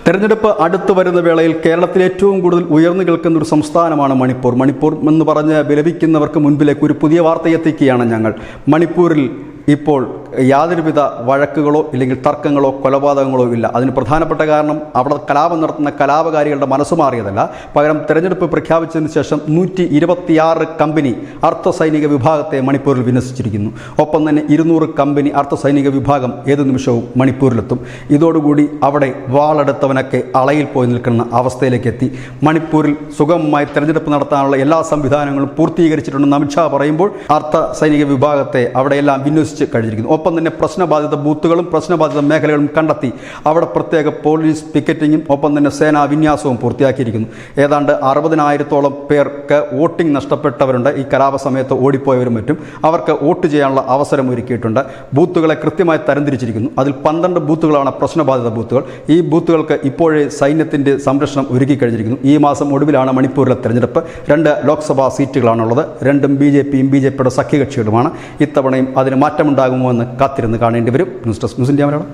തെരഞ്ഞെടുപ്പ് അടുത്തു വരുന്ന വേളയിൽ കേരളത്തിൽ ഏറ്റവും കൂടുതൽ ഉയർന്നു കേൾക്കുന്ന ഒരു സംസ്ഥാനമാണ് മണിപ്പൂർ. മണിപ്പൂർ എന്ന് പറഞ്ഞ് വിലപിക്കുന്നവർക്ക് മുൻപിലേക്ക് ഒരു പുതിയ വാർത്ത എത്തിക്കുകയാണ് ഞങ്ങൾ. മണിപ്പൂരിൽ ഇപ്പോൾ യാതൊരുവിധ വഴക്കുകളോ ഇല്ലെങ്കിൽ തർക്കങ്ങളോ കൊലപാതകങ്ങളോ ഇല്ല. അതിന് പ്രധാനപ്പെട്ട കാരണം അവിടെ കലാപം നടത്തുന്ന കലാപകാരികളുടെ മനസ്സ് മാറിയതല്ല, പകരം തെരഞ്ഞെടുപ്പ് പ്രഖ്യാപിച്ചതിന് ശേഷം 126 കമ്പനി അർദ്ധസൈനിക വിഭാഗത്തെ മണിപ്പൂരിൽ വിന്യസിച്ചിരിക്കുന്നു. ഒപ്പം തന്നെ 200 കമ്പനി അർദ്ധസൈനിക വിഭാഗം ഏതു നിമിഷവും മണിപ്പൂരിലെത്തും. ഇതോടുകൂടി അവിടെ വാളെടുത്തവനൊക്കെ അളയിൽ പോയി നിൽക്കുന്ന അവസ്ഥയിലേക്ക് എത്തി. മണിപ്പൂരിൽ സുഗമമായി തെരഞ്ഞെടുപ്പ് നടത്താനുള്ള എല്ലാ സംവിധാനങ്ങളും പൂർത്തീകരിച്ചിട്ടുണ്ടെന്ന് അമിത്ഷാ പറയുമ്പോൾ അർദ്ധസൈനിക വിഭാഗത്തെ അവിടെയെല്ലാം വിന്യസിച്ച് കഴിഞ്ഞിരിക്കുന്നു. ഒപ്പം തന്നെ പ്രശ്നബാധിത ബൂത്തുകളും പ്രശ്നബാധിത മേഖലകളും കണ്ടെത്തി അവിടെ പ്രത്യേക പോലീസ് പിക്കറ്റിങ്ങും ഒപ്പം തന്നെ സേനാ വിന്യാസവും പൂർത്തിയാക്കിയിരിക്കുന്നു. ഏതാണ്ട് 60,000-ഓളം പേർക്ക് വോട്ടിംഗ് നഷ്ടപ്പെട്ടവരുണ്ട്. ഈ കലാപ സമയത്ത് ഓടിപ്പോയവരും മറ്റും അവർക്ക് വോട്ട് ചെയ്യാനുള്ള അവസരം ഒരുക്കിയിട്ടുണ്ട്. ബൂത്തുകളെ കൃത്യമായി തരംതിരിച്ചിരിക്കുന്നു. അതിൽ 12 ബൂത്തുകളാണ് പ്രശ്നബാധിത ബൂത്തുകൾ. ഈ ബൂത്തുകൾക്ക് ഇപ്പോഴേ സൈന്യത്തിൻ്റെ സംരക്ഷണം ഒരുക്കി കഴിഞ്ഞിരിക്കുന്നു. ഈ മാസം ഒടുവിലാണ് മണിപ്പൂരിലെ തെരഞ്ഞെടുപ്പ്. 2 ലോക്സഭാ സീറ്റുകളാണുള്ളത്. രണ്ടും BJPയുടെ സഖ്യകക്ഷികളുമാണ്. ഇത്തവണയും അതിന് മാറ്റമുണ്ടാകുമോ എന്ന് കാത്തിരുന്ന് കാണേണ്ടി വരും. News desk news India Malayalam.